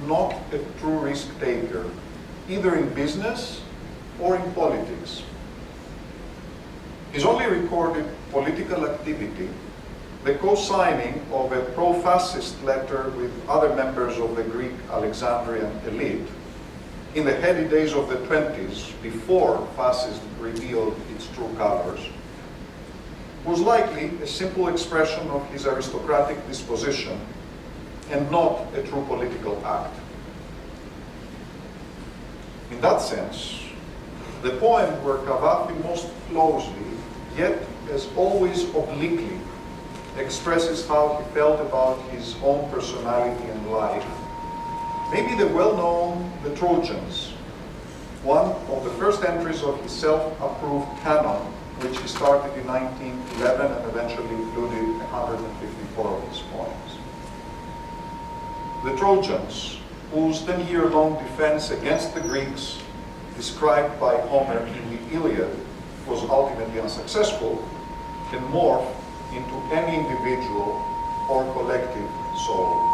not a true risk-taker, either in business or in politics. His only recorded political activity, the co-signing of a pro-fascist letter with other members of the Greek Alexandrian elite in the heady days of the 20s, before fascism revealed its true colors, was likely a simple expression of his aristocratic disposition and not a true political act. In that sense, the poem where Cavafy most closely, yet as always obliquely, expresses how he felt about his own personality and life, may be the well-known The Trojans, one of the first entries of his self-approved canon, which he started in 1911 and eventually included 154 of his poems. The Trojans, whose 10-year-long defense against the Greeks, described by Homer in the Iliad, was ultimately unsuccessful, can morph into any individual or collective soul.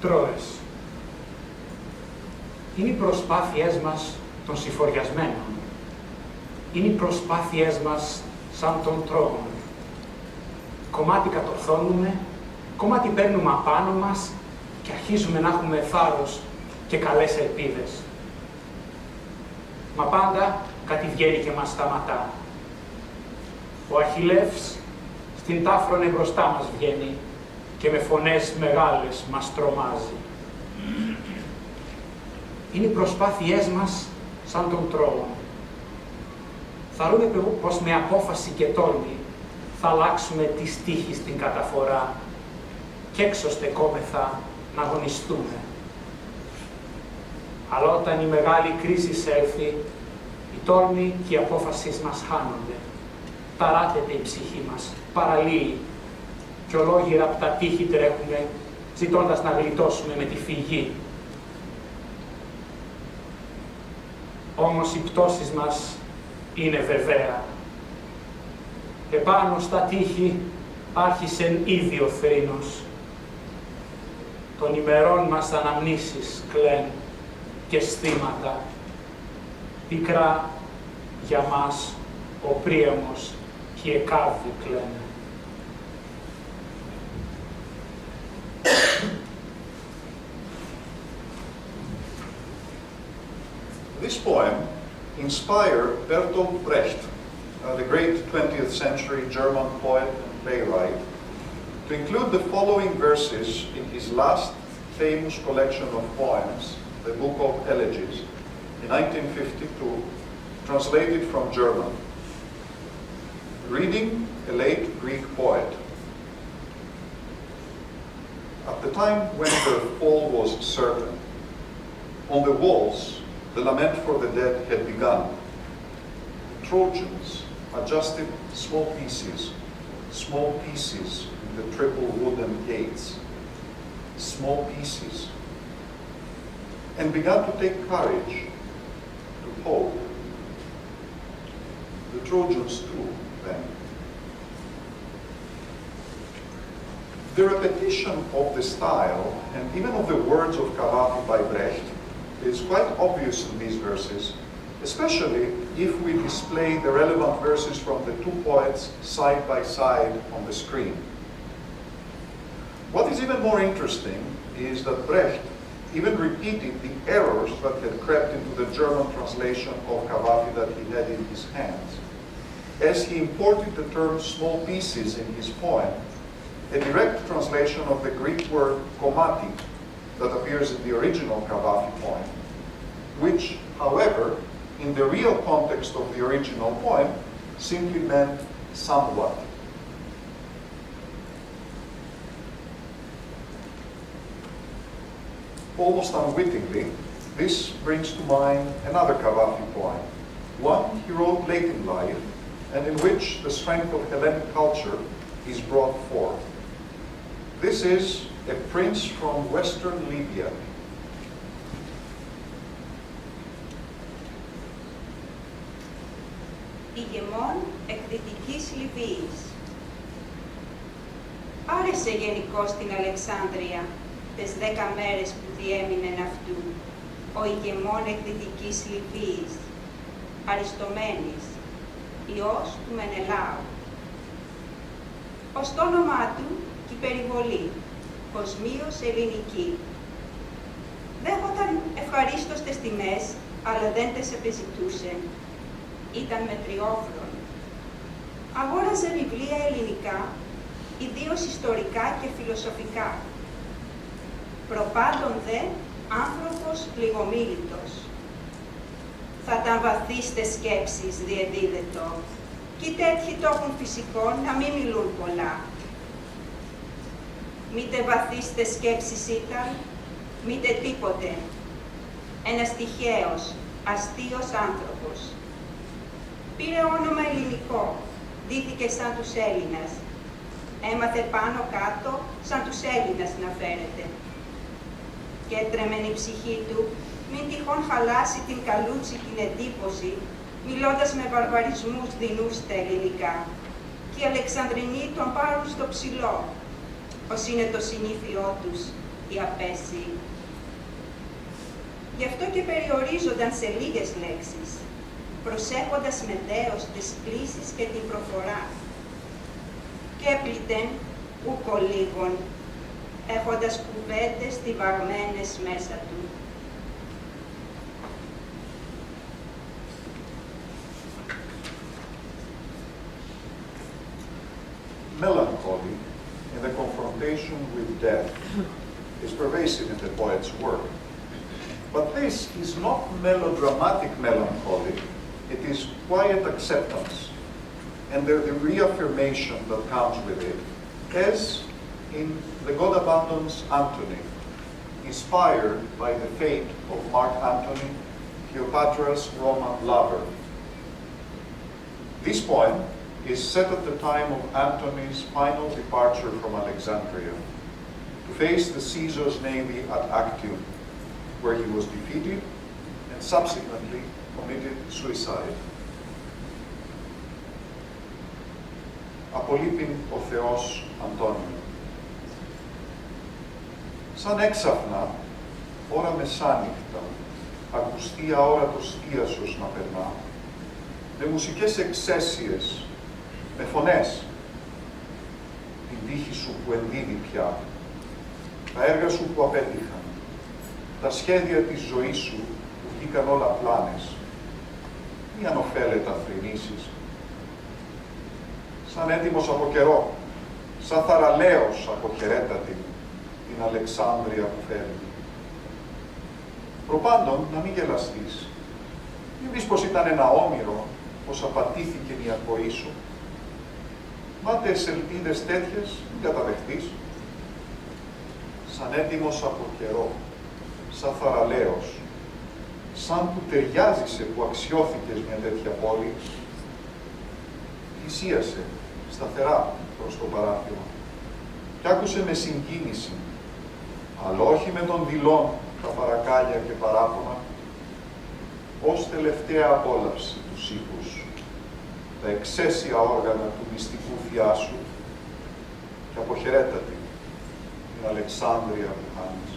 Τρώες. Είναι οι προσπάθειές μας των συφοριασμένων. Είναι οι προσπάθειές μας σαν των τρόγων. Κομμάτι κατορθώνουμε, κομμάτι παίρνουμε απάνω μας και αρχίζουμε να έχουμε θάρρος και καλές ελπίδες. Μα πάντα κάτι βγαίνει και μας σταματά. Ο Αχιλλεύς στην τάφρονε μπροστά μας βγαίνει και με φωνές μεγάλες μας τρομάζει. Είναι οι προσπάθειές μας σαν τον τρόμο. Θαρούμε πως με απόφαση και τόλμη θα αλλάξουμε τη στίχη στην καταφορά και έξω στεκόμεθα να αγωνιστούμε. Αλλά όταν η μεγάλη κρίση έλθει, η τόλμη και η απόφαση μας χάνονται. Ταράτεται η ψυχή μας, παραλύει και ολόγυρα από τα τείχη τρέχουμε, ζητώντας να γλιτώσουμε με τη φυγή. Όμως οι πτώσεις μας είναι βεβαία. Επάνω στα τείχη άρχισεν ήδη ο θρήνος. Των ημερών μας αναμνήσεις κλαίν και αισθήματα. Πικρά για μας ο Πρίαμος και η Εκάβη κλαίνε. This poem inspired Bertolt Brecht, the great 20th century German poet and playwright, to include the following verses in his last famous collection of poems, the Book of Elegies, in 1952, translated from German. Reading a late Greek poet. At the time when their fall was certain, on the walls the lament for the dead had begun. The Trojans adjusted small pieces in the triple wooden gates, small pieces, and began to take courage, to hope. The Trojans too, then. The repetition of the style, and even of the words of Cavafy by Brecht, is quite obvious in these verses, especially if we display the relevant verses from the two poets side by side on the screen. What is even more interesting is that Brecht even repeated the errors that had crept into the German translation of Cavafy that he had in his hands, as he imported the term small pieces in his poem, a direct translation of the Greek word komati that appears in the original Cavafy poem, which, however, in the real context of the original poem, simply meant somewhat. Almost unwittingly, this brings to mind another Cavafy poem, one he wrote late in life, and in which the strength of Hellenic culture is brought forth. This is a prince from Western Libya. Ηγεμόν εκ δυτικής Λιβύης. Άρεσε γενικώς στην Αλεξάνδρεια τις 10 μέρες που διέμεινεν αυτού ο ηγεμόν εκ Δυτικής Λιβύης, Αριστομένης, ιός του Μενελάου. Ως το όνομά του και η περιβολή, κοσμίως ελληνική. Δέχονταν ευχαρίστως τες τιμές, αλλά δεν τες επιζητούσε. Ήταν μετριόφρον. Αγόραζε βιβλία ελληνικά, ιδίως ιστορικά και φιλοσοφικά. Προπάντων δε άνθρωπος πληγομίλητος. Θα τα βαθείς τες σκέψεις διεδίδετο, κι τέτοιοι το έχουν φυσικό να μην μιλούν πολλά. Μήτε βαθείς τες σκέψεις ήταν, μήτε τίποτε. Ένας τυχαίος, αστείος άνθρωπος. Πήρε όνομα ελληνικό, ντύθηκε σαν τους Έλληνας. Έμαθε πάνω κάτω σαν τους Έλληνας να φέρεται. Και έτρεμεν η ψυχή του, μην τυχόν χαλάσει την καλούτσι την εντύπωση, μιλώντας με βαρβαρισμούς δεινούς στα ελληνικά. Και οι Αλεξανδρινοί τον πάρουν στο ψηλό, ως είναι το συνήθιό τους, οι απέσιοι. Γι' αυτό και περιορίζονταν σε λίγες λέξεις, προσέχοντας με δέος τις κλίσεις και την προφορά. Και έπλητεν ούκο λίγον, έχοντας κουβέντες τυβαγμένες μέσα του. Melancholy in the confrontation with death is pervasive in the poet's work. But this is not melodramatic melancholy, it is quiet acceptance, and the reaffirmation that comes with it, as in The God Abandons Antony, inspired by the fate of Mark Antony, Cleopatra's Roman lover. This poem is set at the time of Antony's final departure from Alexandria to face the Caesar's navy at Actium, where he was defeated and subsequently committed suicide. Απολείπειν ο Θεός Αντώνιο. Σαν έξαφνα, ώρα μεσάνυχτα, ακουστεί αόρατος θίασος να περνά, με μουσικές εξαίσιες, με φωνές, την τύχη σου που ενδύει πια, τα έργα σου που απέτυχαν, τα σχέδια της ζωής σου που βγήκαν όλα πλάνες, μη ανοφέλετα θρηνήσεις, σαν έτοιμος από καιρό, σαν θαραλέος αποχαιρέτατη την Αλεξάνδρεια που φέρνει. Προπάντων να μην γελαστείς, μην πεις πως ήταν ένα όμηρο, πως απατήθηκε η ακοή σου. Μάταιες ελπίδες τέτοιες μην καταδεχτείς. Σαν έτοιμος από καιρό, σαν θαραλέος, σαν που ταιριάζησε που αξιώθηκες μια τέτοια πόλη, θυσίασε σταθερά προς το παράθυρο κι άκουσε με συγκίνηση, αλλά όχι με τον δειλόν τα παρακάλια και παράπονα, ως τελευταία απόλαυση τους ήχους, τα εξαίσια όργανα του μυστικού θειάσου και αποχαιρέτατη την Αλεξάνδρεια που χάνεις.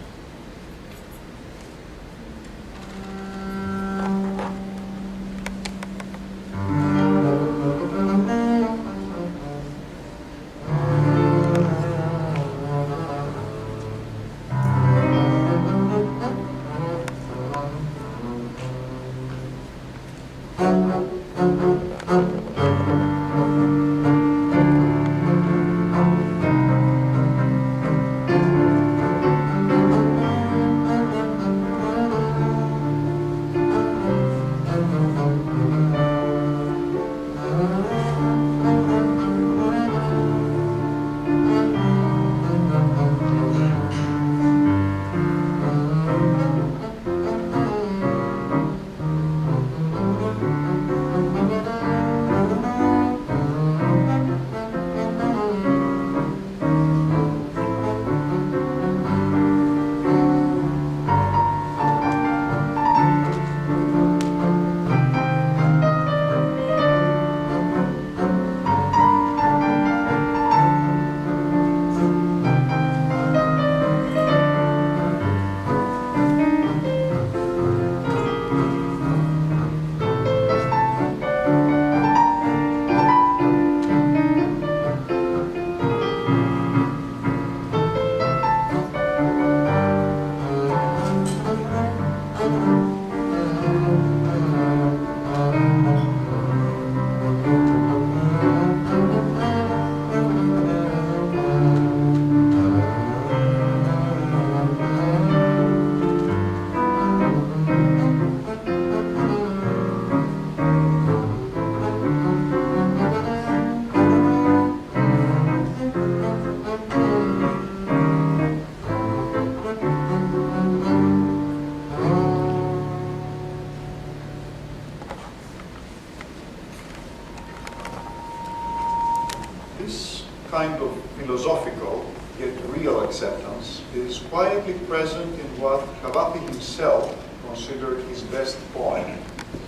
This kind of philosophical yet real acceptance is quietly present in what Cavafy himself considered his best poem,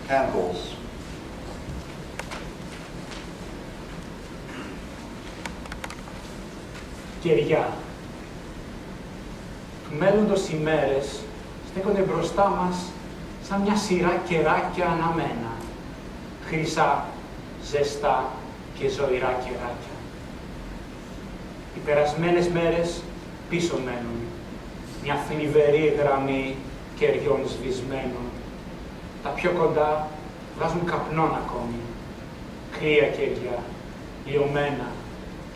Candles. Κεριά. Του μέλλοντος οι μέρες στέκονται μπροστά μας σαν μια σειρά κεράκια αναμένα. Χρυσά, ζεστά και ζωηρά κεράκια. Οι περασμένες μέρες πίσω μένουν. Μια θλιβερή γραμμή κεριών σβησμένων. Τα πιο κοντά βγάζουν καπνόν ακόμη. Κρύα κεριά, λιωμένα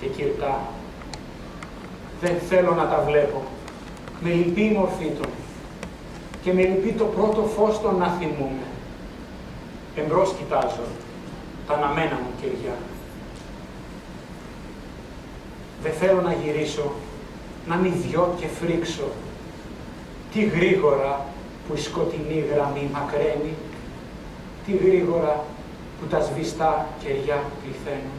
και κυρτά. Δεν θέλω να τα βλέπω. Με λυπεί η μορφή των και με λυπεί το πρώτο φως των να θυμούμαι. Εμπρός κοιτάζω τα αναμένα μου κεριά. Δεν θέλω να γυρίσω, να μη δυο και φρίξω. Τι γρήγορα που η σκοτεινή γραμμή μακραίνει, τι γρήγορα που τα σβηστά κεριά πληθαίνουν.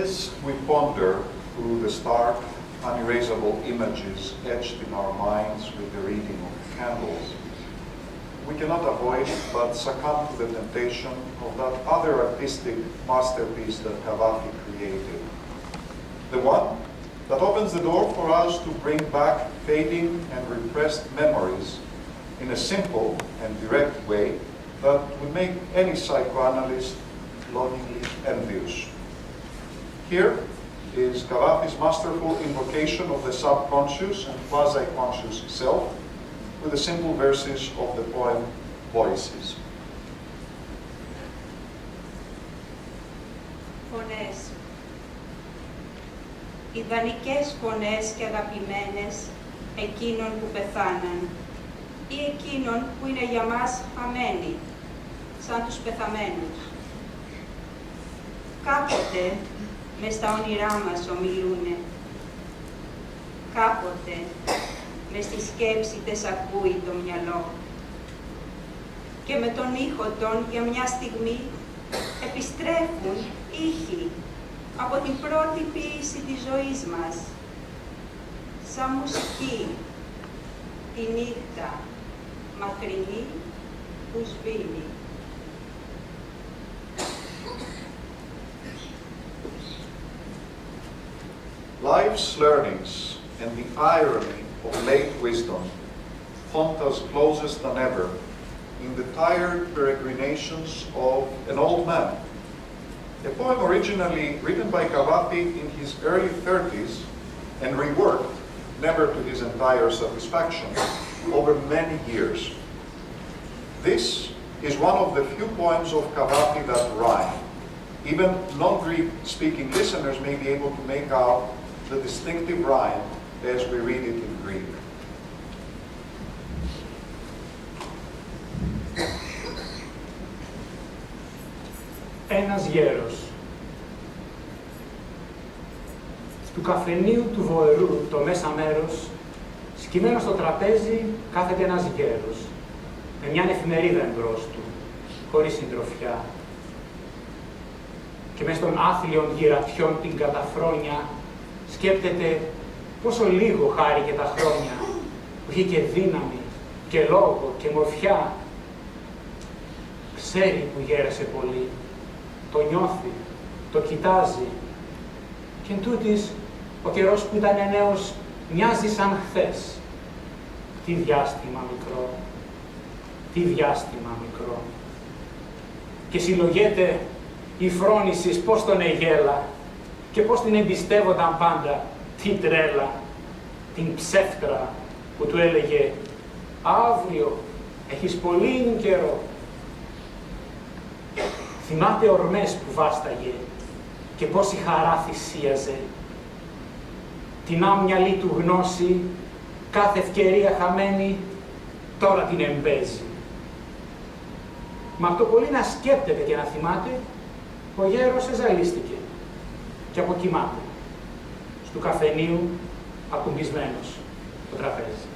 As we ponder through the stark, unerasable images etched in our minds with the reading of Candles, we cannot avoid but succumb to the temptation of that other artistic masterpiece that Cavafy created. The one that opens the door for us to bring back fading and repressed memories in a simple and direct way that would make any psychoanalyst longingly envious. Here is Cavafy's masterful invocation of the subconscious and quasi-conscious self with the simple verses of the poem Voices. Φωνές. Ιδανικές φωνές και αγαπημένες εκείνων που πεθάναν ή εκείνων που είναι για μας χαμένοι, σαν τους πεθαμένους. Κάποτε μες στα όνειρά μας ομιλούνε. Κάποτε μες στη σκέψη τες ακούει το μυαλό. Και με τον ήχο των για μια στιγμή επιστρέφουν ήχοι από την πρώτη ποίηση της ζωής μας. Σαν μουσική, τη νύχτα, μακρινή που σβήνει. Life's learnings and the irony of late wisdom haunt us closest than ever in the tired peregrinations of an old man. A poem originally written by Cavafy in his early 30s and reworked, never to his entire satisfaction, over many years. This is one of the few poems of Cavafy that rhyme. Even non-Greek speaking listeners may be able to make out the distinctive rhyme as we read it in Greek. Ένας γέρος. Του καφενείου του Βοερού, το μέσα μέρος, σκυμμένο στο τραπέζι, κάθεται ένας γέρος, με μια εφημερίδα εμπρός του, χωρίς συντροφιά. Και μες των άθλιων γυρατιών την καταφρόνια, σκέπτεται πόσο λίγο χάρηκε τα χρόνια, που είχε και δύναμη, και λόγο, και μορφιά. Ξέρει που γέρασε πολύ, το νιώθει, το κοιτάζει. Και εν τούτης, ο καιρός που ήταν νέος μοιάζει σαν χθες. Τι διάστημα μικρό, τι διάστημα μικρό. Και συλλογέται η φρόνησης πώς τον εγέλα και πώς την εμπιστεύονταν πάντα, τι τρέλα, την ψεύτρα που του έλεγε «Αύριο έχεις πολύ καιρό». Θυμάται ορμές που βάσταγε και πόση χαρά θυσίαζε. Την άμυαλη του γνώση, κάθε ευκαιρία χαμένη, τώρα την εμπέζει. Μα από το πολύ να σκέπτεται και να θυμάται, ο γέρος εζαλίστηκε και αποκοιμάται, στου καφενείου ακουμπισμένος το τραπέζι.